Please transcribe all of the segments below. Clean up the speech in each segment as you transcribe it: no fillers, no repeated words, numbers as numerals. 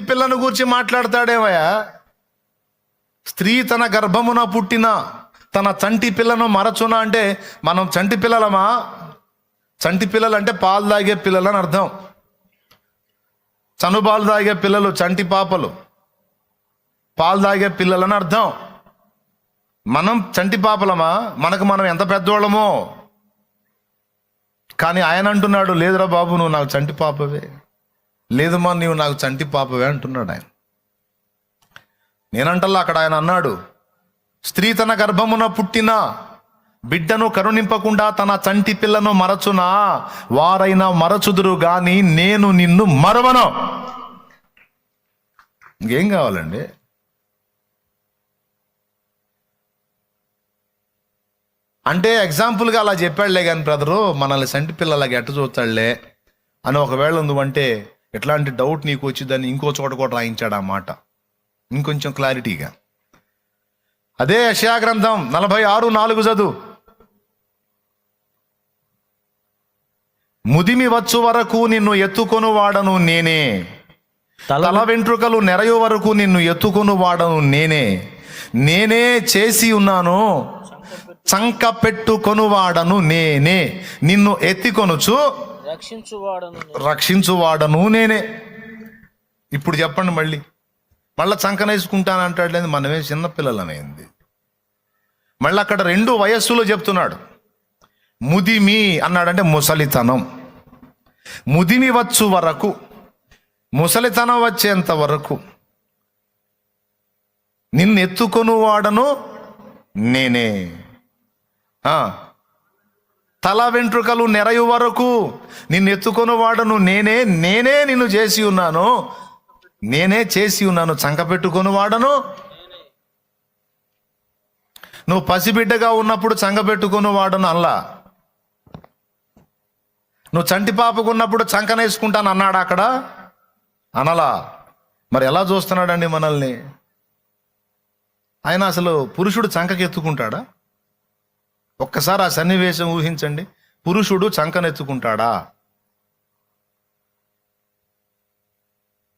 పిల్లను గురించి మాట్లాడతాడేమయ్యా? స్త్రీ తన గర్భమున పుట్టిన తన చంటి పిల్లను మరచునా అంటే మనం చంటి పిల్లలమా? చంటి పిల్లలు అంటే పాలు తాగే పిల్లలు అని అర్థం. చనుబాలు తాగే పిల్లలు చంటి పాపలు, పాలు తాగే పిల్లలని అర్థం. మనం చంటి పాపలమా? మనకు మనం ఎంత పెద్దోళ్ళమో. కానీ ఆయన అంటున్నాడు, లేదురా బాబు, నువ్వు నాకు చంటి పాపవే. లేదమ్మా, నీవు నాకు చంటి పాపవే అంటున్నాడు ఆయన. నేనంటల్లా అక్కడ ఆయన అన్నాడు, స్త్రీ తన గర్భమున పుట్టిన బిడ్డను కరుణింపకుండా తన చంటి పిల్లను మరచునా? వారైనా మరచుదురు గాని నేను నిన్ను మరవను. ఇంకేం కావాలండి? అంటే ఎగ్జాంపుల్గా అలా చెప్పాడులే కానీ బ్రదరు, మనల్ని చంటి పిల్లలకి ఎట్ట చూస్తాడులే అని ఒకవేళ నువ్వంటే ఎట్లాంటి డౌట్ నీకు వచ్చిందని ఇంకో చోట కూడా రాయించాడు ఆ మాట ఇంకొంచెం క్లారిటీగా. అదే యెషయా గ్రంథం 46:4 చదువు. ముదిమి వచ్చు వరకు నిన్ను ఎత్తుకొను వాడను నేనే, తల వెంట్రుకలు నెరయు వరకు నిన్ను ఎత్తుకొను వాడను నేనే, నేనే చేసి ఉన్నాను, చంక పెట్టుకొనువాడను నేనే, నిన్ను ఎత్తికొనుచు రక్షించువాడను నేనే. ఇప్పుడు చెప్పండి, మళ్ళీ చంకనేసుకుంటానంటాడు లేదు, మనమే చిన్నపిల్లలమైంది. మళ్ళీ అక్కడ 2 వయస్సులో చెప్తున్నాడు. ముదిమి అన్నాడంటే ముసలితనం. ముదిమి వచ్చు వరకు, ముసలితనం వచ్చేంత వరకు నిన్ను ఎత్తుకొను వాడను నేనే. తల వెంట్రుకలు నెరయు వరకు నిన్ను ఎత్తుకొను వాడను నేనే, నేనే నిన్ను చేసి ఉన్నాను, నేనే చేసి ఉన్నాను, చంక పెట్టుకొని వాడను. నువ్వు పసిబిడ్డగా ఉన్నప్పుడు చంక పెట్టుకొని వాడను అల్లా. నువ్వు చంటి పాపకు ఉన్నప్పుడు చంకనేసుకుంటాను అన్నాడు అక్కడ? అనలా. మరి ఎలా చూస్తున్నాడండి మనల్ని ఆయన? అసలు పురుషుడు చంకకి ఎత్తుకుంటాడా? ఒక్కసారి ఆ సన్నివేశం ఊహించండి. పురుషుడు చంకనెత్తుకుంటాడా?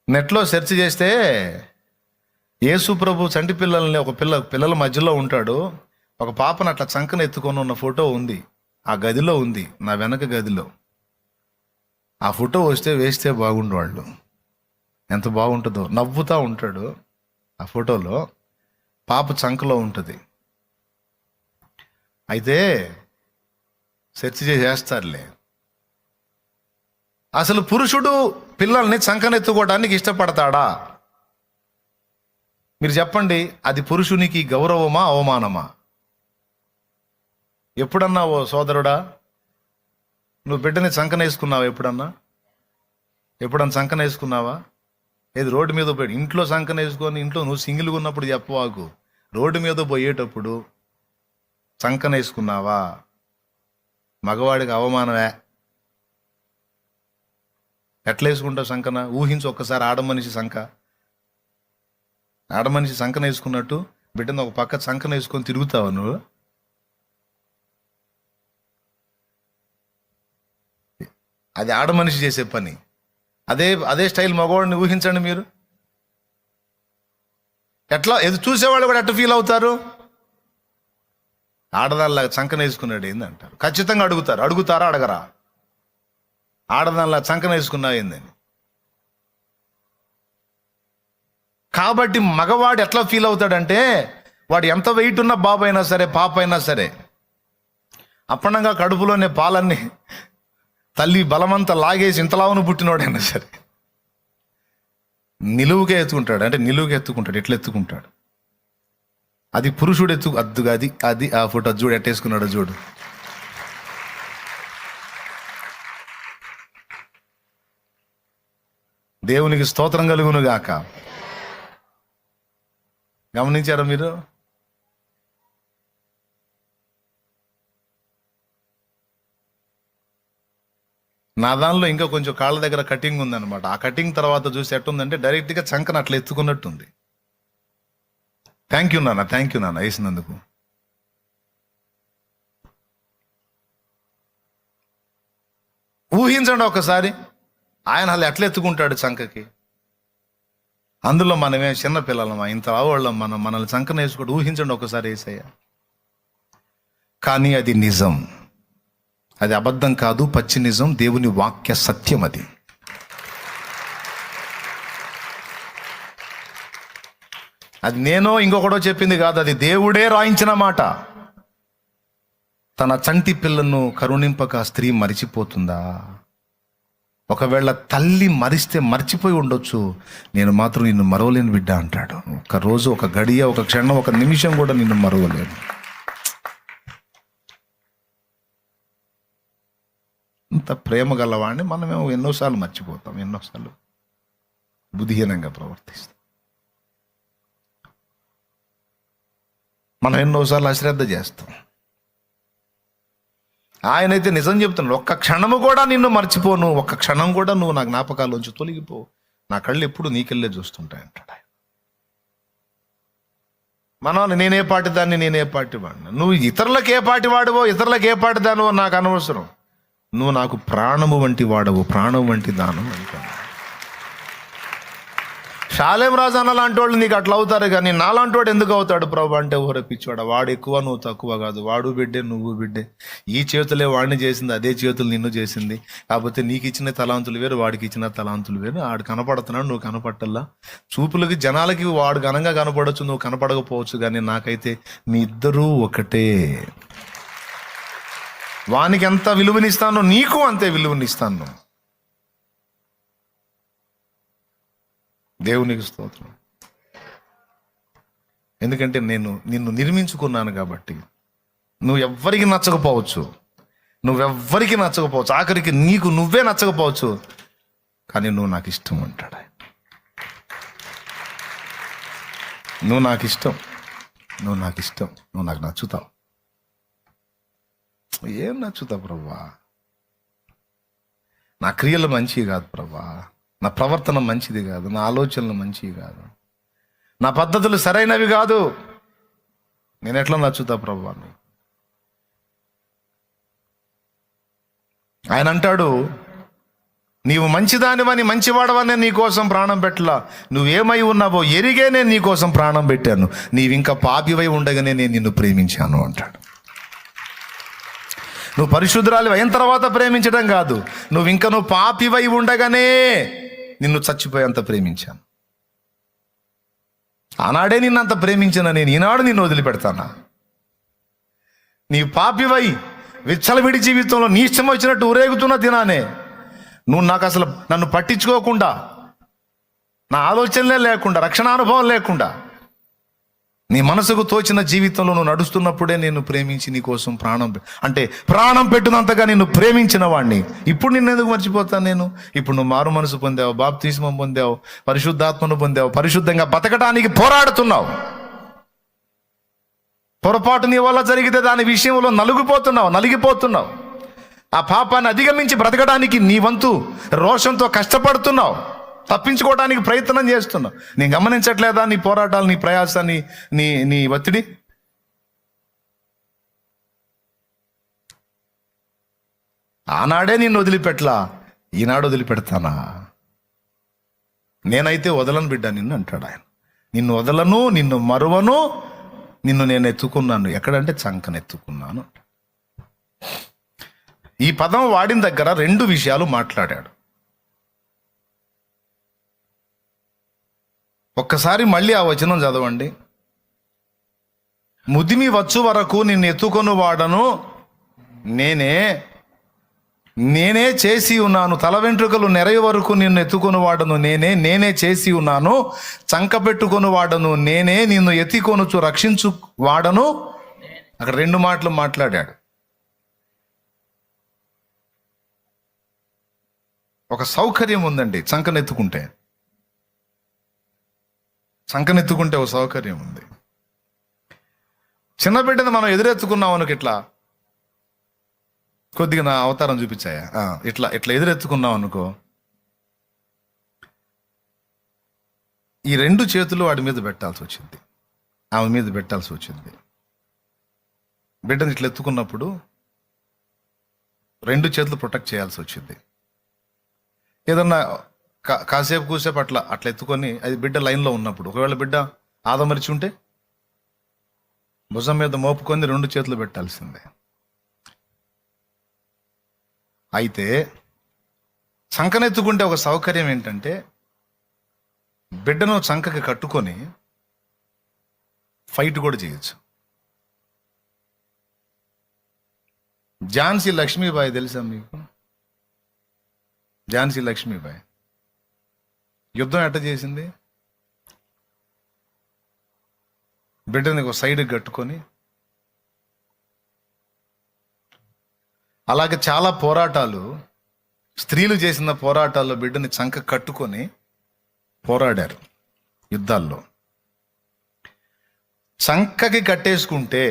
నెట్లో సెర్చ్ చేస్తే యేసు ప్రభు చంటి పిల్లల్ని, ఒక పిల్లల మధ్యలో ఉంటాడు, ఒక పాపను అట్లా చంకన ఎత్తుకొని ఉన్న ఫోటో ఉంది, ఆ గదిలో ఉంది, నా వెనక గదిలో. ఆ ఫోటో వేస్తే బాగుండు. వాళ్ళు ఎంత బాగుంటుందో, నవ్వుతూ ఉంటాడు ఆ ఫోటోలో, పాప చంకలో ఉంటుంది. అయితే సెర్చ్ చేస్తారులే. అసలు పురుషుడు పిల్లల్ని చంకనెత్తుకోవడానికి ఇష్టపడతాడా? మీరు చెప్పండి, అది పురుషునికి గౌరవమా అవమానమా? ఎప్పుడన్నా ఓ సోదరుడా నువ్వు బిడ్డని చంకనేసుకున్నావా? ఎప్పుడన్నా చంకనేసుకున్నావా? ఏది రోడ్డు మీద పోయి ఇంట్లో చంకనేసుకొని, ఇంట్లో నువ్వు సింగిల్గా ఉన్నప్పుడు చెప్పవాకు, రోడ్డు మీద పోయేటప్పుడు చంకనేసుకున్నావా? మగవాడికి అవమానమే. ఎట్లా వేసుకుంటావు సంకన? ఊహించి ఒక్కసారి ఆడమనిషి సంకన వేసుకున్నట్టు బిడ్డను ఒక పక్క సంకన వేసుకొని తిరుగుతావా నువ్వు? అది ఆడమనిషి చేసే పని. అదే స్టైల్ మగవాడిని ఊహించండి మీరు. ఎట్లా ఎదు చూసేవాళ్ళు కూడా ఎట్లా ఫీల్ అవుతారు? ఆడదానిలాగా చంకన వేసుకున్నాడు ఏందంటారు. ఖచ్చితంగా అడుగుతారా అడగరా? ఆడదానిలా చంకన వేసుకున్నావు ఏందని. కాబట్టి మగవాడు ఎట్లా ఫీల్ అవుతాడంటే, వాడు ఎంత వెయిట్ ఉన్న బాబు అయినా సరే, పాప అయినా సరే, అప్పనంగా కడుపులోనే పాలన్నీ తల్లి బలమంతా లాగేసి ఇంతలావును పుట్టినోడైనా సరే నిలువుగా ఎత్తుకుంటాడు. ఎట్లా ఎత్తుకుంటాడు? అది పురుషుడు అద్దుగా అది ఆ ఫోటో చూడు ఎట్టేసుకున్నాడు చూడు. దేవునికి స్తోత్రం కలుగును గాక. గమనించారా మీరు? నా దానిలో ఇంకా కొంచెం కాళ్ళ దగ్గర కటింగ్ ఉందన్నమాట. ఆ కటింగ్ తర్వాత చూసి ఎట్టుందంటే డైరెక్ట్గా చంకన అట్లా ఎత్తుకున్నట్టుంది. థ్యాంక్ యూ నాన్న వేసినందుకు. ఊహించండి ఒకసారి, ఆయన అలా ఎట్లా ఎత్తుకుంటాడు చంకకి. అందులో మనమే చిన్న పిల్లలమా, ఇంత వాళ్ళం, మనల్ని సంకన వేసుకోవడం ఊహించండి ఒకసారి యేసయ్య. కానీ అది నిజం, అది అబద్ధం కాదు, పచ్చి నిజం, దేవుని వాక్య సత్యం. అది అది నేనో ఇంకొకడో చెప్పింది కాదు, అది దేవుడే రాయించిన మాట. తన చంటి పిల్లను కరుణింపక స్త్రీ మరిచిపోతుందా? ఒకవేళ తల్లి మరిస్తే మర్చిపోయి ఉండొచ్చు, నేను మాత్రం నిన్ను మరవలేను బిడ్డ అంటాడు. ఒక రోజు, ఒక గడియ, ఒక క్షణం, ఒక నిమిషం కూడా నిన్ను మరవలేను. ఇంత ప్రేమ గలవాడిని మనమేమో ఎన్నోసార్లు మర్చిపోతాం, ఎన్నోసార్లు బుద్ధిహీనంగా ప్రవర్తిస్తాం, మనం ఎన్నోసార్లు అశ్రద్ధ చేస్తాం. ఆయనైతే నిజం చెప్తున్నాడు, ఒక్క క్షణము కూడా నిన్ను మర్చిపోను, ఒక్క క్షణం కూడా నువ్వు నా జ్ఞాపకాల్లోంచి తొలగిపో, నా కళ్ళు ఎప్పుడు నీకెళ్ళే చూస్తుంటాయి అంటాడు ఆయన. మనం నేనే పాటి దాన్ని, నేనే పాటి వాడిని, నువ్వు ఇతరులకు ఏ పాటి వాడివో, ఇతరులకు ఏ పాటి దానివో నాకు అనవసరం, నువ్వు నాకు ప్రాణము వంటి వాడవు, ప్రాణం వంటి దానం అంటాడు. షాలేం రాజు అన్న లాంటి వాళ్ళు నీకు అట్లా అవుతారు, కానీ నాలాంటి వాడు ఎందుకు అవుతాడు ప్రభు అంటే, ఊర పిచ్చివాడు, వాడు ఎక్కువ నువ్వు తక్కువ కాదు, వాడు బిడ్డే నువ్వు బిడ్డే, ఈ చేతులే వాడిని చేసింది, అదే చేతులు నిన్ను చేసింది, కాకపోతే నీకు ఇచ్చిన తలాంతులు వేరు, వాడికి ఇచ్చిన తలాంతులు వేరు. ఆడు కనపడుతున్నాడు, నువ్వు కనపట్టల్లా. చూపులకి జనాలకి వాడు ఘనంగా కనపడవచ్చు, నువ్వు కనపడకపోవచ్చు, కానీ నాకైతే మీ ఇద్దరూ ఒకటే. వానికి ఎంత విలువనిస్తానో నీకు అంతే విలువనిస్తాను. దేవునికి స్తోత్రం. ఎందుకంటే నేను నిన్ను నిర్మించుకున్నాను కాబట్టి. నువ్వు ఎవ్వరికి నచ్చకపోవచ్చు, నువ్వెవ్వరికి నచ్చకపోవచ్చు, ఆఖరికి నీకు నువ్వే నచ్చకపోవచ్చు, కానీ నువ్వు నాకు ఇష్టం అంటాడు. నువ్వు నాకు ఇష్టం, నువ్వు నాకు ఇష్టం, నువ్వు నాకు నచ్చుతావు. ఏం నచ్చుతావు ప్రభా? నా క్రియలు మంచివి కాదు ప్రభా, నా ప్రవర్తన మంచిది కాదు, నా ఆలోచనలు మంచివి కాదు, నా పద్ధతులు సరైనవి కాదు, నేను ఎట్లా నచ్చుతా ప్రభా? ఆయన అంటాడు, నీవు మంచిదానివని, మంచివాడవని నీకోసం ప్రాణం పెట్టలా, నువ్వేమై ఉన్నావో ఎరిగే నేను నీకోసం ప్రాణం పెట్టాను, నీవింకా పాపివై ఉండగానే నేను నిన్ను ప్రేమించాను అంటాడు. నువ్వు పరిశుద్ధురాలు అయిన తర్వాత ప్రేమించడం కాదు, నువ్వు పాపివై ఉండగానే నిన్ను చచ్చిపోయేంత ప్రేమించాను. ఆనాడే నిన్నంత ప్రేమించిన నేను ఈనాడు నిన్ను వదిలిపెడతానా? నీ పాపివై విచ్చలవిడి జీవితంలో నీ ఇష్టం వచ్చినట్టు ఊరేగుతున్న దినానే నువ్వు నాకు అసలు నన్ను పట్టించుకోకుండా, నా ఆలోచనలే లేకుండా, రక్షణ అనుభవం లేకుండా, నీ మనసుకు తోచిన జీవితంలో నువ్వు నడుస్తున్నప్పుడే నేను ప్రేమించి నీ కోసం ప్రాణం పెట్టినంతగా నిన్ను ప్రేమించిన వాడిని ఇప్పుడు నిన్ను ఎందుకు మర్చిపోతాను నేను? ఇప్పుడు నువ్వు మారు మనసు పొందావు, బాప్తిస్మం పొందావు, పరిశుద్ధాత్మను పొందావు, పరిశుద్ధంగా బతకడానికి పోరాడుతున్నావు. పొరపాటు నీ వల్ల జరిగితే దాని విషయంలో నలిగిపోతున్నావు. ఆ పాపాన్ని అధిగమించి బ్రతకడానికి నీ వంతు రోషంతో కష్టపడుతున్నావు, తప్పించుకోవడానికి ప్రయత్నం చేస్తున్నావు. నేను గమనించట్లేదా నీ పోరాటాలు, నీ ప్రయాసాన్ని, నీ ఒత్తిడి? ఆనాడే నిన్ను వదిలిపెట్టలా, ఈనాడు వదిలిపెడతానా? నేనైతే వదలను బిడ్డ నిన్ను అంటాడు ఆయన. నిన్ను వదలను, నిన్ను మరువను, నిన్ను నేను ఎత్తుకున్నాను. ఎక్కడంటే చంకనెత్తుకున్నాను. ఈ పదం వాడిన దగ్గర రెండు విషయాలు మాట్లాడాడు. ఒక్కసారి మళ్ళీ ఆ వచనం చదవండి. ముదిమి వచ్చు వరకు నిన్ను ఎత్తుకొని వాడను నేనే చేసి ఉన్నాను, తల వెంట్రుకలు నెరయ వరకు నిన్ను ఎత్తుకొని వాడను నేనే చేసి ఉన్నాను, చంక పెట్టుకొని వాడను నేనే, నిన్ను ఎత్తికొనుచు రక్షించు వాడను. అక్కడ రెండు మాటలు మాట్లాడాడు. ఒక సౌకర్యం ఉందండి చంకనెత్తుకుంటే ఒక సౌకర్యం ఉంది. చిన్న బిడ్డను మనం ఎదురెత్తుకున్నాం అనుకు, ఇట్లా కొద్దిగా నా అవతారం చూపించాయా, ఇట్లా ఎదురెత్తుకున్నాం అనుకో, ఈ రెండు చేతులు వాడి మీద పెట్టాల్సి వచ్చింది, ఆమె మీద పెట్టాల్సి వచ్చింది. బిడ్డను ఇట్లా ఎత్తుకున్నప్పుడు రెండు చేతులు ప్రొటెక్ట్ చేయాల్సి వచ్చింది. ఏదన్నా కాసేపు కూసేపు అట్లా అట్లా ఎత్తుకొని అది బిడ్డ లైన్లో ఉన్నప్పుడు, ఒకవేళ బిడ్డ ఆదమరిచి ఉంటే భుజం మీద మోపుకొని 2 చేతులు పెట్టాల్సిందే. అయితే చంకనెత్తుకుంటే ఒక సౌకర్యం ఏంటంటే, బిడ్డను చంకకి కట్టుకొని ఫైట్ కూడా చేయొచ్చు. ఝాన్సీ లక్ష్మీబాయి తెలుసా మీకు? ఝాన్సీ లక్ష్మీబాయి యుద్ధం ఎట్ట చేసింది? బిడ్డని ఒక సైడ్కి కట్టుకొని. అలాగే చాలా పోరాటాలు, స్త్రీలు చేసిన పోరాటాల్లో బిడ్డని చంక కట్టుకొని పోరాడారు యుద్ధాల్లో. చంకకి కట్టేసుకుంటే,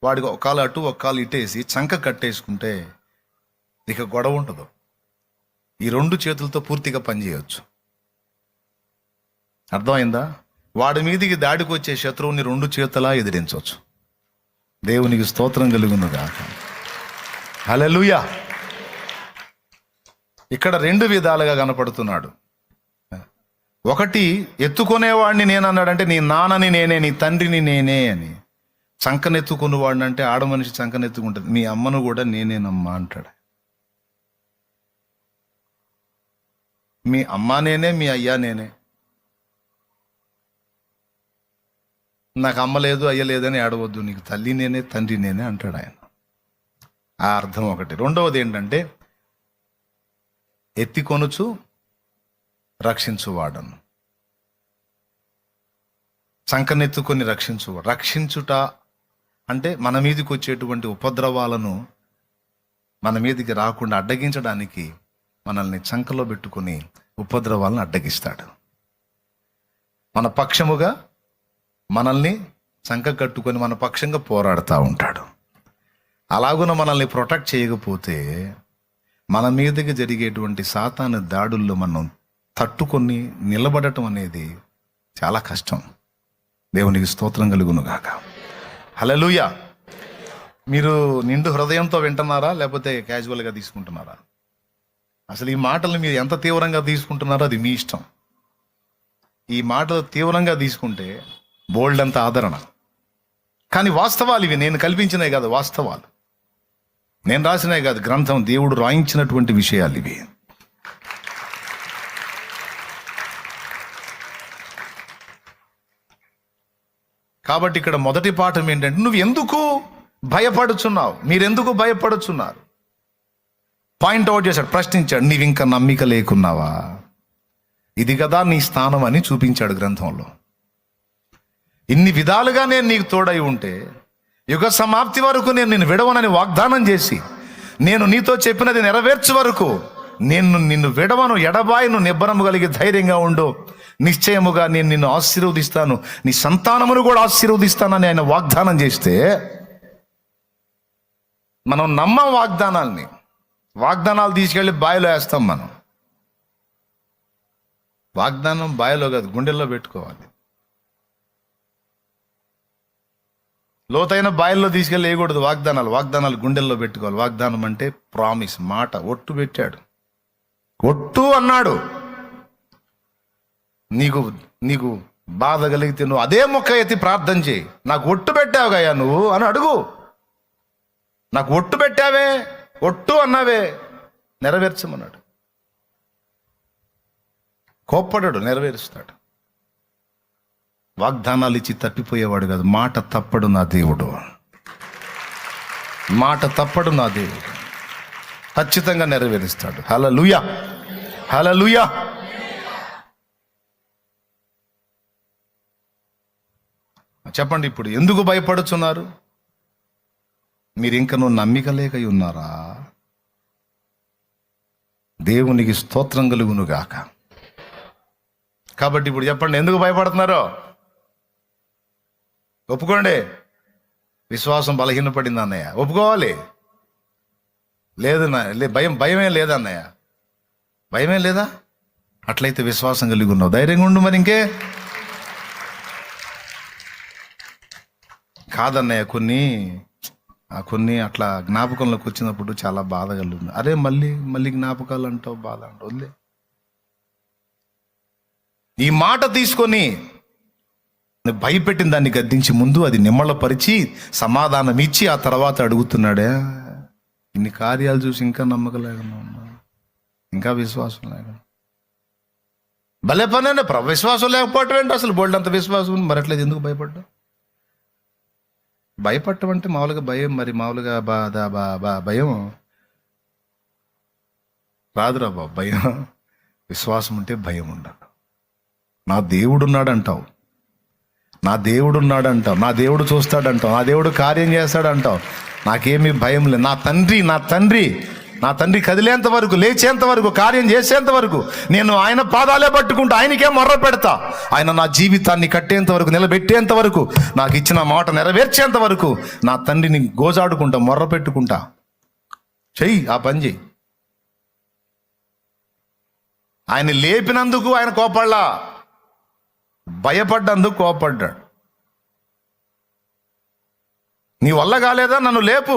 వాడికి ఒక కాలు అటు ఒక కాలు ఇటేసి చంక కట్టేసుకుంటే ఇక గొడవ ఉండదు. ఈ 2 చేతులతో పూర్తిగా పనిచేయవచ్చు. అర్థమైందా? వాడి మీదికి దాడికి వచ్చే శత్రువుని 2 చేతులా ఎదిరించవచ్చు. దేవునికి స్తోత్రం కలుగును గాక. హల్లెలూయా. ఇక్కడ 2 విధాలుగా కనపడుతున్నాడు. ఒకటి, ఎత్తుకునేవాడిని నేను అన్నాడంటే నీ నాన్నని నేనే, నీ తండ్రిని నేనే అని. చంకనెత్తుకునేవాడిని అంటే ఆడ మనిషి చంకనెత్తుకుంటుంది, మీ అమ్మను కూడా నేనేనమ్మా అంటాడు. మీ అమ్మ నేనే, మీ అయ్యా నేనే. నాకు అమ్మ లేదు అయ్య లేదని ఆడవద్దు, నీకు తల్లి నేనే తండ్రి నేనే అంటాడు ఆయన. ఆ అర్థం ఒకటి. రెండవది ఏంటంటే, ఎత్తికొనుచు రక్షించువాడను. చంకనెత్తుకొని రక్షించుట అంటే మన మీదకి వచ్చేటువంటి ఉపద్రవాలను మన మీదకి రాకుండా అడ్డగించడానికి మనల్ని చంకలో పెట్టుకుని ఉపద్రవాలను అడ్డగిస్తాడు. మన పక్షముగా మనల్ని చంక కట్టుకొని మన పక్షంగా పోరాడుతూ ఉంటాడు. అలాగున మనల్ని ప్రొటెక్ట్ చేయకపోతే మన మీదకి జరిగేటువంటి సాతాను దాడుల్లో మనం తట్టుకొని నిలబడటం అనేది చాలా కష్టం. దేవునికి స్తోత్రం కలుగును గాక. హల్లెలూయా. మీరు నిండు హృదయంతో వింటున్నారా లేకపోతే క్యాజువల్గా తీసుకుంటున్నారా? అసలు ఈ మాటలు మీరు ఎంత తీవ్రంగా తీసుకుంటున్నారో అది మీ ఇష్టం. ఈ మాటలు తీవ్రంగా తీసుకుంటే బోల్డ్ అంత ఆదరణ. కానీ వాస్తవాలు ఇవి, నేను కల్పించినవి కాదు, వాస్తవాలు. నేను రాసినవి కాదు, గ్రంథం, దేవుడు రాయించినటువంటి విషయాలు ఇవి. కాబట్టి ఇక్కడ మొదటి పాఠం ఏంటంటే, నువ్వు ఎందుకు భయపడుచున్నావు, మీరెందుకు భయపడుచున్నారు? పాయింట్ అవుట్ చేశాడు, ప్రశ్నించాడు. నీవు ఇంకా నమ్మిక లేకున్నావా? ఇది కదా నీ స్థానం అని చూపించాడు గ్రంథంలో. ఇన్ని విధాలుగా నేను నీకు తోడై ఉంటే, యుగ సమాప్తి వరకు నేను నిన్ను విడవనని వాగ్దానం చేసి, నేను నీతో చెప్పినది నెరవేర్చు వరకు నేను నిన్ను విడవను, ఎడబాయను, నిబ్బరము కలిగి ధైర్యంగా ఉండు, నిశ్చయముగా నేను నిన్ను ఆశీర్వదిస్తాను, నీ సంతానమును కూడా ఆశీర్వదిస్తానని ఆయన వాగ్దానం చేస్తే, మనం నమ్మం వాగ్దానాల్ని. వాగ్దానాలు తీసుకెళ్ళి బావిలో వేస్తాం మనం. వాగ్దానం బావిలో కాదు, గుండెల్లో పెట్టుకోవాలి. లోతైన బావిల్లో తీసుకెళ్ళి వేయకూడదు వాగ్దానాలు. వాగ్దానాలు గుండెల్లో పెట్టుకోవాలి. వాగ్దానం అంటే ప్రామిస్, మాట. ఒట్టు పెట్టాడు, ఒట్టు అన్నాడు. నీకు బాధ కలిగితే నువ్వు అదే మొక్క ఎత్తి ప్రార్థన చేయి, నాకు ఒట్టు పెట్టావుగయ్యా నువ్వు అని అడుగు. నాకు ఒట్టు పెట్టావే, ఒట్టు అన్నావే, నెరవేర్చమన్నాడు. కోప్పడాడు, నెరవేరుస్తాడు. వాగ్దానాలు ఇచ్చి తప్పిపోయేవాడు కాదు. మాట తప్పడు నా దేవుడు, మాట తప్పడు నా దేవుడు, ఖచ్చితంగా నెరవేరుస్తాడు. హల్లెలూయా, హల్లెలూయా. చెప్పండి, ఇప్పుడు ఎందుకు భయపడుచున్నారు? మీరు ఇంకనూ నమ్మిక లేక ఉన్నారా? దేవునికి స్తోత్రం కలుగును గాక. కాబట్టి ఇప్పుడు చెప్పండి, ఎందుకు భయపడుతున్నారో ఒప్పుకోండి. విశ్వాసం బలహీనపడింది అన్నయ్య, ఒప్పుకోవాలి. లేదు భయమే లేదన్నయ్య, భయమే లేదా? అట్లయితే విశ్వాసం కలిగి ఉన్నావు, ధైర్యంగా ఉండు. మరి ఇంకే కాదన్నయ్య, కొన్ని అట్లా జ్ఞాపకంలోకి వచ్చినప్పుడు చాలా బాధ కలుగుతుంది. అరే మళ్ళీ జ్ఞాపకాలు అంటావు, బాధ అంటావు. వదిలే, ఈ మాట తీసుకొని భయపెట్టిన దాన్ని గద్దించి ముందు అది నిమ్మళపరిచి సమాధానం ఇచ్చి ఆ తర్వాత అడుగుతున్నాడే, ఇన్ని కార్యాలు చూసి ఇంకా నమ్మకం లేకుండా ఉన్నా, ఇంకా విశ్వాసం లేకుండా. భలే పని అండి, విశ్వాసం లేకపోవటం ఏంటి? అసలు బోల్డ్ అంత విశ్వాసం మరి అట్లేదు, ఎందుకు భయపడ్డా? భయపడటం అంటే మామూలుగా భయం, మరి మామూలుగా భయం రాదురా బాబు. భయం, విశ్వాసం ఉంటే భయం ఉండదు. నా దేవుడున్నాడు అంటావు, నా దేవుడు ఉన్నాడు అంటావు, నా దేవుడు చూస్తాడంటావు, నా దేవుడు కార్యం చేస్తాడంటావు, నాకేమీ భయం లేదు. నా తండ్రి కదిలేంత వరకు, లేచేంత వరకు, కార్యం చేసేంత వరకు నేను ఆయన పాదాలే పట్టుకుంటా, ఆయనకే మొర్ర పెడతా. ఆయన నా జీవితాన్ని కట్టేంత వరకు, నిలబెట్టేంత వరకు, నాకు ఇచ్చిన మాట నెరవేర్చేంత వరకు నా తండ్రిని గోజాడుకుంటా, మొర్ర పెట్టుకుంటా. చెయ్యి, ఆ పని చెయ్యి. ఆయన లేపినందుకు ఆయన కోపడ్లా, భయపడ్డందుకు కోపడ్డాడు. నీ వల్ల కాలేదా, నన్ను లేపు.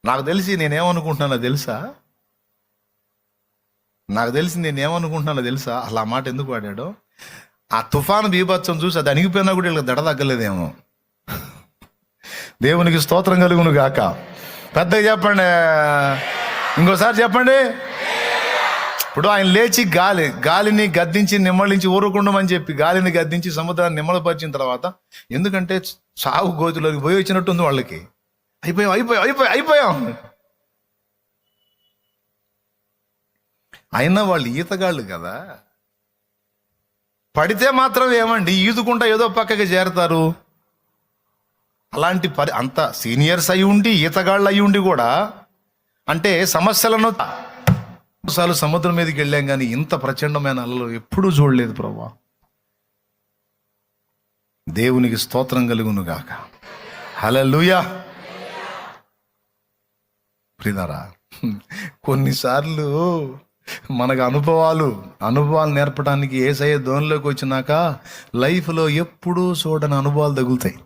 నాకు తెలిసి నేనేమనుకుంటున్నానో తెలుసా? అసలు ఆ మాట ఎందుకు వాడాడో? ఆ తుఫాను బీభత్సం చూసి అది అణిగిపోయినా కూడా వీళ్ళకి దడ తగ్గలేదేమో. దేవునికి స్తోత్రం కలుగును గాక. పెద్దగా చెప్పండి, ఇంకోసారి చెప్పండి. ఇప్పుడు ఆయన లేచి గాలిని గద్దించి నిమ్మళించి ఊరుకుండమని చెప్పి గాలిని గద్దించి సముద్రాన్ని నిమ్మలపరిచిన తర్వాత, ఎందుకంటే సాగు గోతులోకి పోయి వచ్చినట్టుంది వాళ్ళకి. అయిపోయాం. అయినా వాళ్ళు ఈతగాళ్ళు కదా, పడితే మాత్రం ఏమండి ఈదుకుంటా ఏదో పక్కకి చేరతారు. అలాంటి అంత సీనియర్స్ అయి ఉండి, ఈతగాళ్ళు అయి ఉండి కూడా, అంటే సమస్యలను సార్లు సముద్రం మీదకి వెళ్ళాం కానీ ఇంత ప్రచండమైన అలలు ఎప్పుడూ చూడలేదు ప్రభువా. దేవునికి స్తోత్రం కలుగును గాక. హల్లెలూయా. ప్రియులారా, కొన్నిసార్లు మనకు అనుభవాలు నేర్పడానికి యేసయ్య ధోనిలోకి వచ్చినాక లైఫ్లో ఎప్పుడూ చూడని అనుభవాలు తగులుతాయి.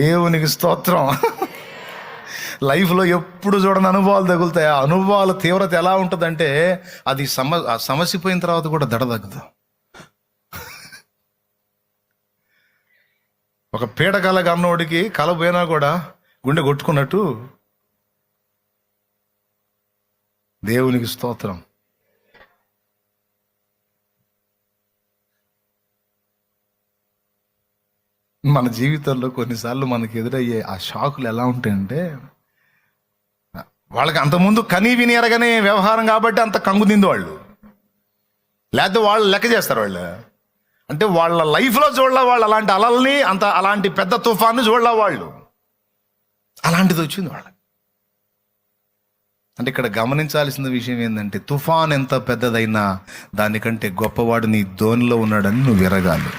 దేవునికి స్తోత్రం. లైఫ్లో ఎప్పుడు చూడని అనుభవాలు తగులుతాయి. ఆ అనుభవాల తీవ్రత ఎలా ఉంటుందంటే, అది సమసిపోయిన తర్వాత కూడా దడ తగ్గదు. ఒక పీడకల కన్నోడికి కల పోయినా కూడా గుండె కొట్టుకున్నట్టు. దేవునికి స్తోత్రం. మన జీవితంలో కొన్నిసార్లు మనకు ఎదురయ్యే ఆ షాకులు ఎలా ఉంటాయంటే, వాళ్ళకి అంతకుముందు కనీ విని ఎరగనే వ్యవహారం కాబట్టి అంత కంగుదింది వాళ్ళు, లేకపోతే వాళ్ళు లెక్క చేస్తారు. వాళ్ళు అంటే వాళ్ళ లైఫ్లో చూడలే వాళ్ళు అలాంటి అలల్ని, అలాంటి పెద్ద తుఫాన్ని చూడలే వాళ్ళు. అలాంటిది వచ్చింది వాళ్ళకి. అంటే ఇక్కడ గమనించాల్సిన విషయం ఏంటంటే, తుఫాన్ ఎంత పెద్దదైనా దానికంటే గొప్పవాడు నీ ధోనిలో ఉన్నాడని నువ్వు ఎరగాలి.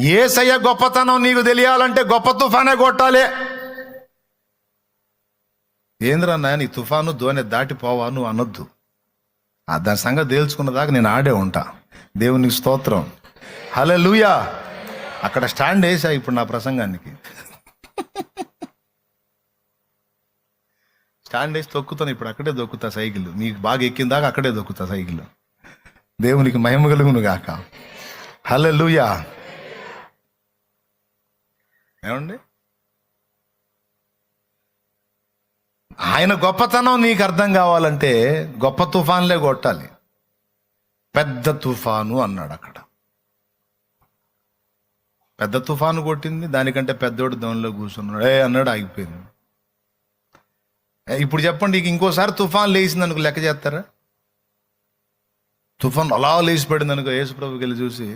యేసయ్య గొప్పతనం నీకు తెలియాలంటే గొప్ప తుఫానే కొట్టాలి. ఏంద్రన్నా నీ తుఫాను ధోని దాటిపోవా నువ్వు అనొద్దు. దాని సంగతి తేల్చుకున్నదాకా నేను ఆడే ఉంటా. దేవునికి స్తోత్రం. హల్లెలూయా. అక్కడ స్టాండ్ వేసా ఇప్పుడు నా ప్రసంగానికి. స్టాండ్ వేసి తొక్కుతాను ఇప్పుడు, అక్కడే దొక్కుతా సైకిల్. నీకు బాగా ఎక్కిన దాకా అక్కడే దొక్కుతా సైకిల్. దేవునికి మహిమ కలుగును గాక. హల్లెలూయా. ఏమండి, ఆయన గొప్పతనం నీకు అర్థం కావాలంటే గొప్ప తుఫాన్లే కొట్టాలి. పెద్ద తుఫాను అన్నాడు అక్కడ. పెద్ద తుఫాను కొట్టింది, దానికంటే పెద్దోడు ధోనిలో కూర్చున్నాడు. అన్నాడు, ఆగిపోయింది. ఇప్పుడు చెప్పండి, ఇంకోసారి తుఫాన్ లేచింది అనుకో, లెక్క చేస్తారా? తుఫాన్ అలా లేచిపడింది అనుకో, యేసుప్రభుకి వెళ్ళి చూసి,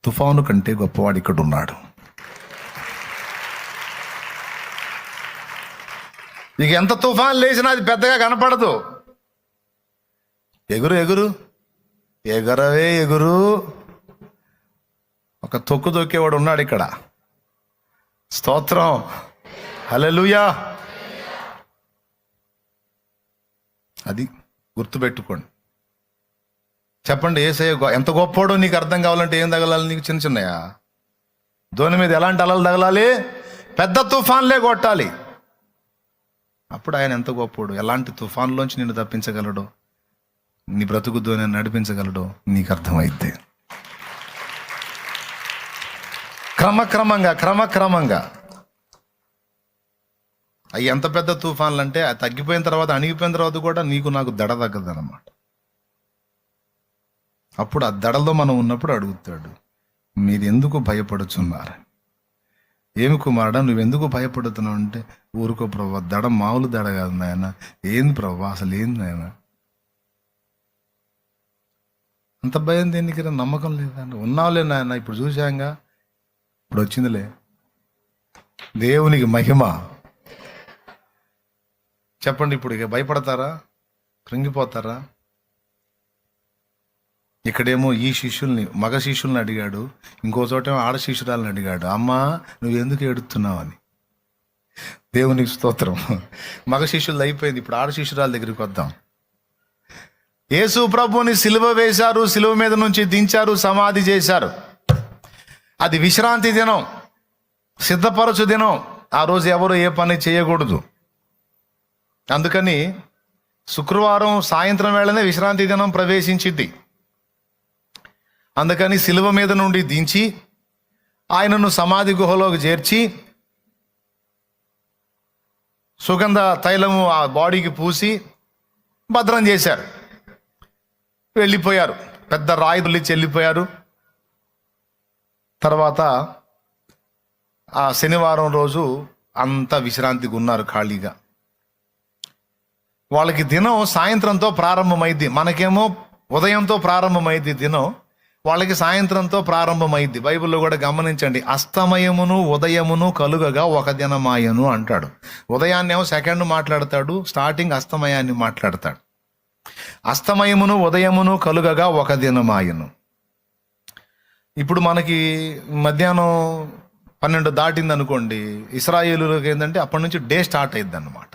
తుఫాను కంటే గొప్పవాడు ఇక్కడ ఉన్నాడు. ఇక ఎంత తుఫాన్ లేచినా అది పెద్దగా కనపడదు. ఎగురు. ఒక తొక్కు తొక్కేవాడు ఉన్నాడు ఇక్కడ. స్తోత్రం. హల్లెలూయా. అది గుర్తుపెట్టుకోండి. చెప్పండి, యేసయ్య ఎంత గొప్పోడో నీకు అర్థం కావాలంటే ఏం తగలాలి నీకు? చిన్నయా ధోని మీద ఎలాంటి అలలు తగలాలి? పెద్ద తుఫాన్లే కొట్టాలి. అప్పుడు ఆయన ఎంత గొప్పోడు, ఎలాంటి తుఫాన్లోంచి నిన్ను తప్పించగలడో, నీ బ్రతుకుతో నేను నడిపించగలడో నీకు అర్థమైద్ది. క్రమక్రమంగా అవి ఎంత పెద్ద తుఫాన్లు అంటే అది తగ్గిపోయిన తర్వాత, అణిగిపోయిన తర్వాత కూడా నీకు నాకు దడ తగ్గదన్నమాట. అప్పుడు ఆ దడలో మనం ఉన్నప్పుడు అడుగుతాడు, మీరు ఎందుకు భయపడుచున్నారు? ఏమి కుమారుడా నువ్వెందుకు భయపడుతున్నావు అంటే, ఊరుకో ప్రభా, దడ మామూలు దడ కాదు నాయన. ఏంది ప్రభా, అసలు ఏంది నాయన? అంత భయం దేనికి? నమ్మకం లేదా? ఉన్నావులే నాయన, ఇప్పుడు చూశాంగా, ఇప్పుడు వచ్చిందిలే. దేవునికి మహిమ. చెప్పండి, ఇప్పుడు ఇక భయపడతారా? కృంగిపోతారా? ఇక్కడేమో ఈ శిష్యుల్ని, మగ శిష్యుల్ని అడిగాడు, ఇంకో చోటేమో ఆడ శిష్యురాలని అడిగాడు, అమ్మా నువ్వు ఎందుకు ఏడుస్తున్నావు అని. దేవునికి స్తోత్రం. మగ శిష్యులు అయిపోయింది, ఇప్పుడు ఆడ శిష్యురాల దగ్గరికి వద్దాం. యేసు ప్రభువుని సిలువ వేశారు, సిలువ మీద నుంచి దించారు, సమాధి చేశారు. అది విశ్రాంతి దినం, సిద్ధపరచు దినం. ఆ రోజు ఎవరు ఏ పని చేయకూడదు. అందుకని శుక్రవారం సాయంత్రం వేళనే విశ్రాంతి దినం ప్రవేశించింది. అందుకని సిలువ మీద నుండి దించి ఆయనను సమాధి గుహలోకి చేర్చి సుగంధ తైలము ఆ బాడీకి పూసి భద్రం చేశారు. వెళ్ళిపోయారు, పెద్ద రాయి తొలిచి వెళ్ళిపోయారు. తర్వాత ఆ శనివారం రోజు అంతా విశ్రాంతిగా ఉన్నారు, ఖాళీగా. వాళ్ళకి దినం సాయంత్రంతో ప్రారంభమైంది, మనకేమో ఉదయంతో ప్రారంభమైంది దినం, వాళ్ళకి సాయంత్రంతో ప్రారంభమైంది. బైబిల్లో కూడా గమనించండి, అస్తమయమును ఉదయమును కలుగగా ఒక దినమాయను అంటాడు. ఉదయాన్నేమో సెకండ్ మాట్లాడతాడు, స్టార్టింగ్ అస్తమయాన్ని మాట్లాడతాడు. అస్తమయమును ఉదయమును కలుగగా ఒక దినమాయను. ఇప్పుడు మనకి మధ్యాహ్నం 12 దాటింది అనుకోండి, ఇశ్రాయేలులకు ఏంటంటే అప్పటి నుంచి డే స్టార్ట్ అయింది అన్నమాట.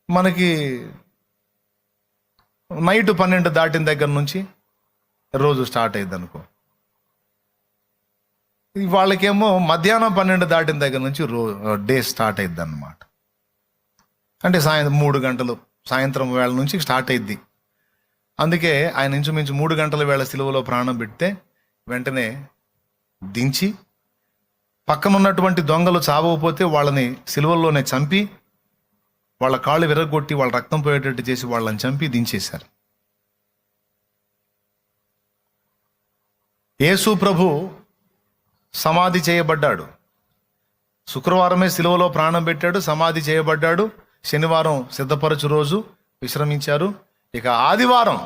మనకి నైట్ 12 దాటిన దగ్గర నుంచి రోజు స్టార్ట్ అయింది అనుకో. వాళ్ళకేమో మధ్యాహ్నం 12 దాటిన దగ్గర నుంచి డే స్టార్ట్ అయింది అన్నమాట. అంటే 3 గంటలు సాయంత్రం వేళ నుంచి స్టార్ట్ అయింది. అందుకే ఆయన ఇంచుమించు 3 గంటల వేళ సిలువలో ప్రాణం పెడితే వెంటనే దించి, పక్కనున్నటువంటి దొంగలు చావకపోతే వాళ్ళని సిలువల్లోనే చంపి, వాళ్ళ కాళ్ళు విరగొట్టి వాళ్ళ రక్తం పోయేటట్టు చేసి వాళ్ళని చంపి దించేశారు. యేసు ప్రభు సమాధి చేయబడ్డాడు. శుక్రవారమే సిలువలో ప్రాణం పెట్టాడు, సమాధి చేయబడ్డాడు. శనివారం సిద్ధపరచు రోజు విశ్రమించారు. ఇక ఆదివారం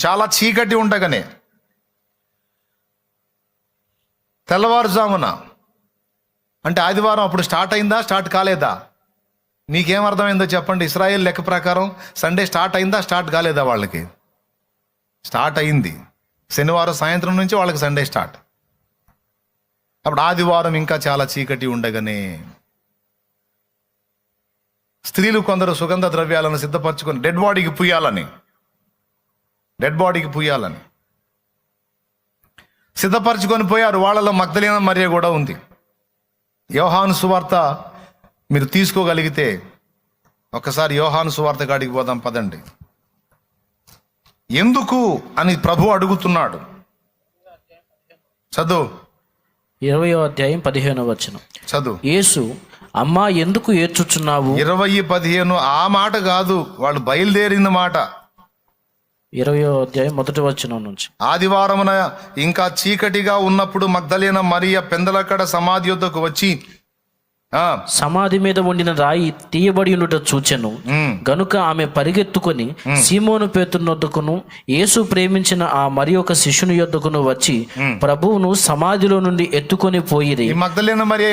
చాలా చీకటి ఉండగానే తెల్లవారుజామున, అంటే ఆదివారం అప్పుడు స్టార్ట్ అయిందా, స్టార్ట్ కాలేదా? మీకేం అర్థమైందో చెప్పండి. ఇశ్రాయేల్ లెక్క ప్రకారం సండే స్టార్ట్ అయిందా, స్టార్ట్ కాలేదా? వాళ్ళకి స్టార్ట్ అయింది. శనివారం సాయంత్రం నుంచి వాళ్ళకి సండే స్టార్ట్. అప్పుడు ఆదివారం ఇంకా చాలా చీకటి ఉండగానే స్త్రీలు కొందరు సుగంధ ద్రవ్యాలను సిద్ధపరచుకొని డెడ్ బాడీకి పూయాలని సిద్ధపరచుకొని పోయారు. వాళ్ళలో మగ్దలేన మరియ కూడా ఉంది. యోహాను సువార్త మీరు తీసుకోగలిగితే ఒకసారి యోహాను సువార్త కాడికి పోదాం పదండి. ఎందుకు అని ప్రభు అడుగుతున్నాడు. చదువు. 20వ అధ్యాయం 15వ వచనం. చదువు. యేసు, అమ్మా ఎందుకు ఏడ్చుచున్నావు? 20:15 ఆ మాట కాదు, వాళ్ళు బయలుదేరిన మాట. 20వ అధ్యాయం 1వ వచనం నుంచి. ఆదివారమున ఇంకా చీకటిగా ఉన్నప్పుడు మగ్దలేన మరియ పెందలక్కడ సమాధి యొద్దకు వచ్చి సమాధి మీద ఉండిన రాయి తీయబడి ఉండుట చూచెను. గనుక ఆమె పరిగెత్తుకొని సీమోను పేతురు యొద్దకును యేసు ప్రేమించిన ఆ మరి ఒక శిష్యుని యొద్దకును వచ్చి ప్రభువును సమాధిలో నుండి ఎత్తుకొని పోయిరి. మగ్దలేన మరియ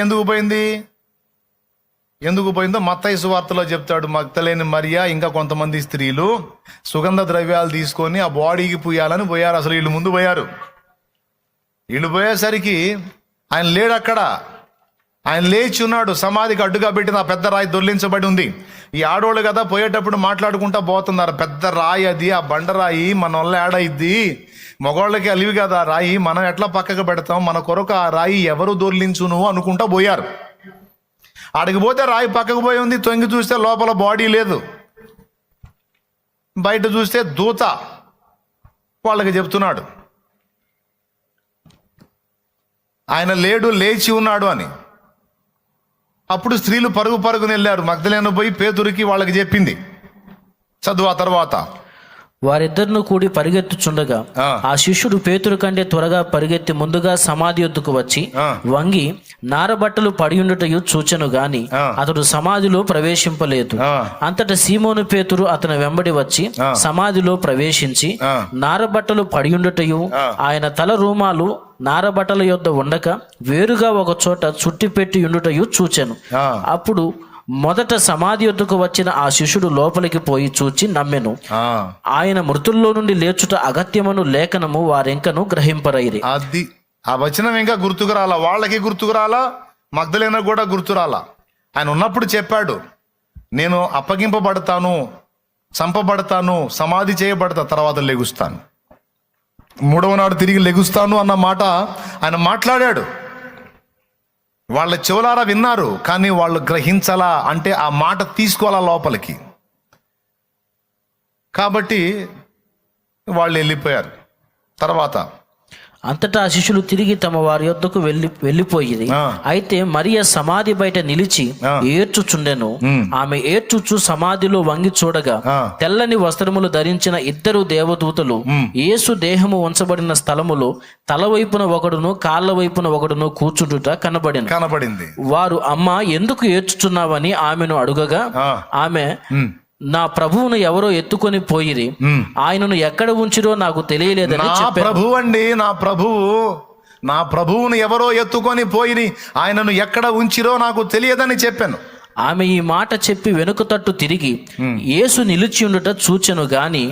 ఎందుకు పోయిందో మత్తయి సువార్తలో చెప్తాడు. మగ్దలేన మరియ ఇంకా కొంతమంది స్త్రీలు సుగంధ ద్రవ్యాలు తీసుకొని ఆ బాడీకి పూయాలని పోయారు. అసలు వీళ్ళు ముందు పోయారు. వీళ్ళు పోయేసరికి ఆయన లేడు అక్కడ. ఆయన లేచి ఉన్నాడు. సమాధికి అడ్డుగా పెట్టిన ఆ పెద్ద రాయి దొర్లించబడి ఉంది. ఈ ఆడోళ్ళు కదా పోయేటప్పుడు మాట్లాడుకుంటా పోతున్నారు, పెద్ద రాయి అది, ఆ బండరాయి మన వల్ల ఏడైద్ది, మగవాళ్ళకి అలివి కదా ఆ రాయి, మనం ఎట్లా పక్కకు పెడతాం, మన కొరకు ఆ రాయి ఎవరు దొర్లించును అనుకుంటా పోయారు. ఆడికి పోతే రాయి పక్కకు పోయి ఉంది, తొంగి చూస్తే లోపల బాడీ లేదు, బయట చూస్తే దూత వాళ్ళకి చెప్తున్నాడు ఆయన లేడు, లేచి ఉన్నాడు అని. అప్పుడు స్త్రీలు పరుగు పరుగుని వెళ్ళారు. మగ్దలేన పోయి పేతురికి వాళ్ళకి చెప్పింది. చదువు ఆ తర్వాత. వారిద్దరిను కూడి పరిగెత్తుచుండగా ఆ శిష్యుడు పేతురు కంటే త్వరగా పరిగెత్తి ముందుగా సమాధి యొద్దకు వచ్చి వంగి నారబట్టలు పడియుండుటయు చూచెను గాని అతడు సమాధిలో ప్రవేశింపలేదు. అంతటా సీమోను పేతురు అతని వెంబడి వచ్చి సమాధిలో ప్రవేశించి నారబట్టలు పడియుండుటయు ఆయన తల రూమాలు నారబట్టల యొద్ద ఉండక వేరుగా ఒక చోట చుట్టిపెట్టి ఉండుటయు చూచెను. అప్పుడు మొదట సమాధి యొద్దకు వచ్చిన ఆ శిష్యుడు లోపలికి పోయి చూచి నమ్మెను. ఆయన మృతుల్లో నుండి లేచుట అగత్యమను లేఖనము వారింకను గ్రహింపరైరి. అది ఆ వచనం ఇంకా గుర్తుకు రాలా, వాళ్ళకి గుర్తుకు రాలా, మగ్దలేన కూడా గుర్తు రాలా. ఆయన ఉన్నప్పుడు చెప్పాడు, నేను అప్పగింపబడతాను, చంపబడతాను, సమాధి చేయబడతా, తర్వాత లెగుస్తాను, మూడవ నాడు తిరిగి లెగుస్తాను అన్న మాట ఆయన మాట్లాడాడు. వాళ్ళ చెవులారా విన్నారు, కానీ వాళ్ళు గ్రహించాలా అంటే ఆ మాట తీసుకోవాలా లోపలికి. కాబట్టి వాళ్ళు వెళ్ళిపోయారు. తర్వాత అంతటా ఆ శిష్యులు తిరిగి తమ వారి యొద్దకు వెళ్ళిపోయింది. అయితే మరియ సమాధి బయట నిలిచి ఏడ్చుచుండెను. ఆమె ఏడ్చుచు సమాధిలో వంగి చూడగా తెల్లని వస్త్రములు ధరించిన ఇద్దరు దేవదూతలు యేసు దేహము ఉంచబడిన స్థలములో తల వైపున ఒకడును కాళ్ళ వైపున ఒకడును కూర్చుండుట కనబడింది. వారు అమ్మా ఎందుకు ఏడ్చుచున్నావని ఆమెను అడుగగా ఆమె నా ప్రభువును ఎవరో ఎత్తుకొని పోయిరి, ఆయనను ఎక్కడ ఉంచిరో నాకు తెలియలేదని నా ప్రభువును ఎవరో ఎత్తుకొని పోయిరి, ఆయనను ఎక్కడ ఉంచిరో నాకు తెలియదని చెప్పాను. ఆమె ఈ మాట చెప్పి వెనుక తట్టు తిరిగి యేసు నిలిచి ఉండుట చూచెను గాని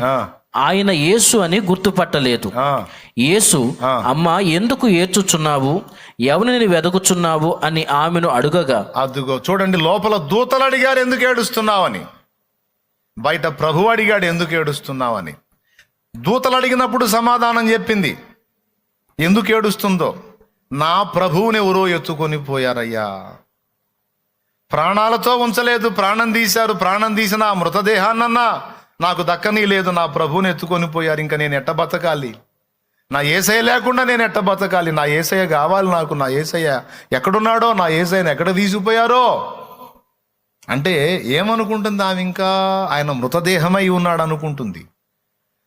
ఆయన యేసు అని గుర్తుపట్టలేదు. యేసు అమ్మా ఎందుకు ఏడ్చుచున్నావు, ఎవరిని వెదకుచున్నావు అని ఆమెను అడుగగా, అదుగో చూడండి, లోపల దూతలు అడిగారు ఎందుకు ఏడుస్తున్నావని, బయట ప్రభు అడిగాడు ఎందుకు ఏడుస్తున్నావని. దూతలు అడిగినప్పుడు సమాధానం చెప్పింది ఎందుకు ఏడుస్తుందో. నా ప్రభువుని ఎవరో ఎత్తుకొని పోయారయ్యా, ప్రాణాలతో ఉంచలేదు, ప్రాణం తీశారు, ప్రాణం తీసిన ఆ మృతదేహాన్నన్నా నాకు దక్కనీ లేదు, నా ప్రభువుని ఎత్తుకొని పోయారు, ఇంకా నేను ఎట్ట బతకాలి, నా యేసయ్య లేకుండా నేను ఎట్ట బతకాలి, నా యేసయ్య కావాలి నాకు, నా యేసయ్య ఎక్కడున్నాడో, నా యేసయ్యను ఎక్కడ తీసుకుపోయారో అంటే ఏమనుకుంటుంది ఆమె? ఇంకా ఆయన మృతదేహమై ఉన్నాడు అనుకుంటుంది,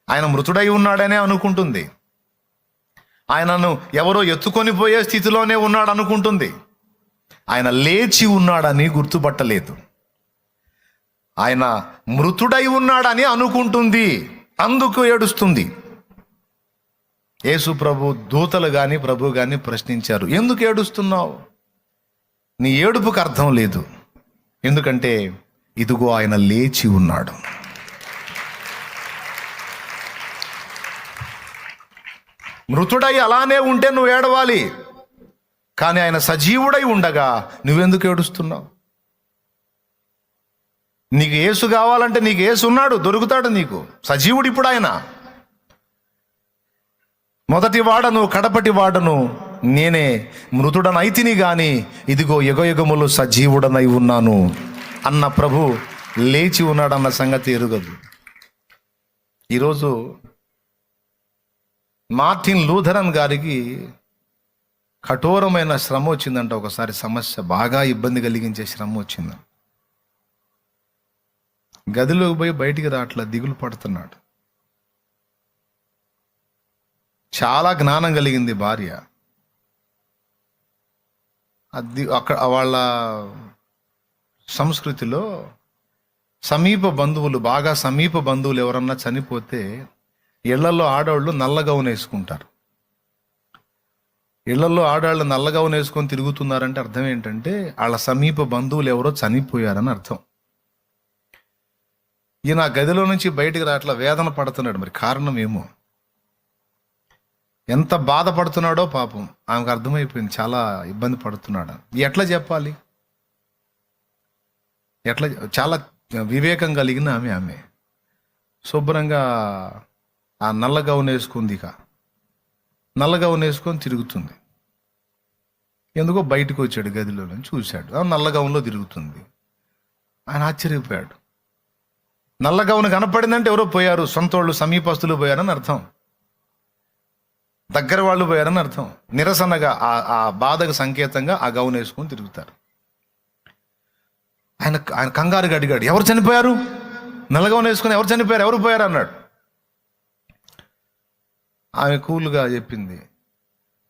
ఆయన మృతుడై ఉన్నాడనే అనుకుంటుంది, ఆయనను ఎవరో ఎత్తుకొని పోయే స్థితిలోనే ఉన్నాడు అనుకుంటుంది. ఆయన లేచి ఉన్నాడని గుర్తుపట్టలేదు, ఆయన మృతుడై ఉన్నాడని అనుకుంటుంది, అందుకు ఏడుస్తుంది. యేసు ప్రభు దూతలు కానీ ప్రభు కానీ ప్రశ్నించారు, ఎందుకు ఏడుస్తున్నావు? నీ ఏడుపుకు అర్థం లేదు, ఎందుకంటే ఇదిగో ఆయన లేచి ఉన్నాడు. మృతుడై అలానే ఉంటే నువ్వు ఏడవాలి, కానీ ఆయన సజీవుడై ఉండగా నువ్వెందుకు ఏడుస్తున్నావు? నీకు యేసు కావాలంటే నీకు యేసు ఉన్నాడు, దొరుకుతాడు నీకు, సజీవుడు ఇప్పుడు ఆయన. మొదటి వాడను కడపటి వాడను నేనే, మృతుడనైతిని గాని ఇదిగో యుగయుగములు సజీవుడనై ఉన్నాను అన్న ప్రభు లేచి ఉన్నాడన్న సంగతి ఎరుగదు. ఈరోజు మార్టిన్ లూథరన్ గారికి కఠోరమైన శ్రమ వచ్చిందంట. ఒకసారి సమస్య బాగా ఇబ్బంది కలిగించే శ్రమ వచ్చింది. గదిలోకి పోయి బయటికి రావట్లా, దిగులు పడుతున్నాడు. చాలా జ్ఞానం కలిగింది భార్య. అది అక్కడ వాళ్ళ సంస్కృతిలో సమీప బంధువులు, బాగా సమీప బంధువులు ఎవరన్నా చనిపోతే ఇళ్లలో ఆడవాళ్ళు నల్ల గౌన్ వేసుకుంటారు. ఇళ్లలో ఆడవాళ్ళు నల్ల గౌన్ వేసుకొని తిరుగుతున్నారంటే అర్థం ఏంటంటే వాళ్ళ సమీప బంధువులు ఎవరో చనిపోయారని అర్థం. ఈయన గదిలో నుంచి బయటికి రాట్లా, వేదన పడుతున్నాడు. మరి కారణం ఏమో, ఎంత బాధపడుతున్నాడో పాపం ఆమెకు అర్థమైపోయింది, చాలా ఇబ్బంది పడుతున్నాడు. ఎట్లా చెప్పాలి, ఎట్లా? చాలా వివేకం కలిగిన ఆమె శుభ్రంగా ఆ నల్ల గౌన్ వేసుకుంది, ఇక నల్ల గౌన్ వేసుకొని తిరుగుతుంది. ఎందుకో బయటకు వచ్చాడు గదిలో నుంచి, చూశాడు నల్ల గౌన్లో తిరుగుతుంది. ఆయన ఆశ్చర్యపోయాడు. నల్ల గౌను కనపడిందంటే ఎవరో పోయారు, సొంత వాళ్ళు సమీపస్తులు పోయారని అర్థం, దగ్గర వాళ్ళు పోయారని అర్థం. నిరసనగా ఆ బాధకు సంకేతంగా ఆ గౌను వేసుకొని తిరుగుతారు. ఆయన కంగారుగా అడిగాడు, ఎవరు చనిపోయారు? నల్ల గౌను వేసుకుని ఎవరు చనిపోయారు, ఎవరు పోయారు అన్నాడు. ఆమె కూల్గా చెప్పింది,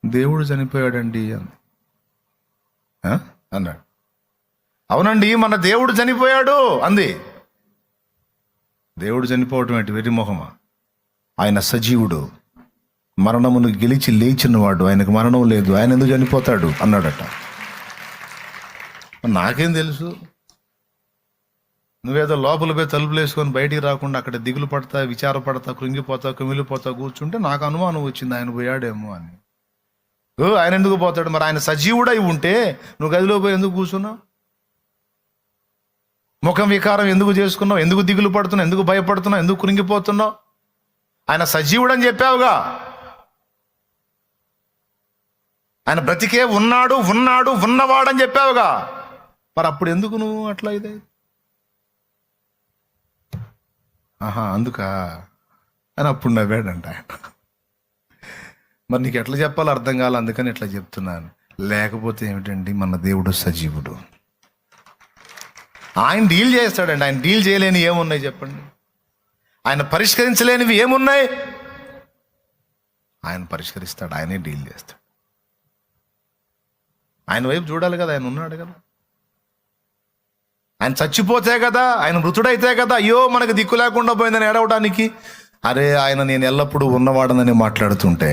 దేవుడు చనిపోయాడండి అంది. అన్నాడు. అవునండి, మన దేవుడు చనిపోయాడు అంది. దేవుడు చనిపోవటం ఏంటి, వెర్రిమొహమా? ఆయన సజీవుడు, మరణమును గెలిచి లేచినవాడు, ఆయనకు మరణం లేదు, ఆయన ఎందుకు చనిపోతాడు అన్నాడట. నాకేం తెలుసు, నువ్వేదో లోపల పోయి తలుపులు వేసుకొని బయటికి రాకుండా అక్కడ దిగులు పడతా, విచారపడతా, కృంగిపోతా, కుమిలిపోతా కూర్చుంటే నాకు అనుమానం వచ్చింది ఆయన పోయాడేమో అని. ఆయన ఎందుకు పోతాడు? మరి ఆయన సజీవుడై ఉంటే నువ్వు గదిలో పోయి ఎందుకు కూర్చున్నావు? ముఖం వికారం ఎందుకు చేసుకున్నావు? ఎందుకు దిగులు పడుతున్నావు? ఎందుకు భయపడుతున్నావు? ఎందుకు కృంగిపోతున్నావు? ఆయన సజీవుడని చెప్పావుగా, ఆయన బ్రతికే ఉన్నాడు, ఉన్నవాడని చెప్పావుగా, మరి అప్పుడు ఎందుకు నువ్వు అట్లా ఇదే? అందుకా అని అప్పుడు నవ్వాడంట ఆయన. మరి నీకు ఎట్లా చెప్పాలో అర్థం కావాలి, అందుకని ఇట్లా చెప్తున్నాను. లేకపోతే ఏమిటండి, మన దేవుడు సజీవుడు, ఆయన డీల్ చేస్తాడండి. ఆయన డీల్ చేయలేని ఏమున్నాయి చెప్పండి? ఆయన పరిష్కరించలేనివి ఏమున్నాయి? ఆయన పరిష్కరిస్తాడు, ఆయనే డీల్ చేస్తాడు. ఆయన వైపు చూడాలి కదా, ఆయన ఉన్నాడు కదా. ఆయన చచ్చిపోతే కదా, ఆయన మృతుడైతే కదా అయ్యో మనకు దిక్కు లేకుండా పోయిందని ఏడవడానికి. అరే ఆయన నేను ఎల్లప్పుడూ ఉన్నవాడనని మాట్లాడుతుంటే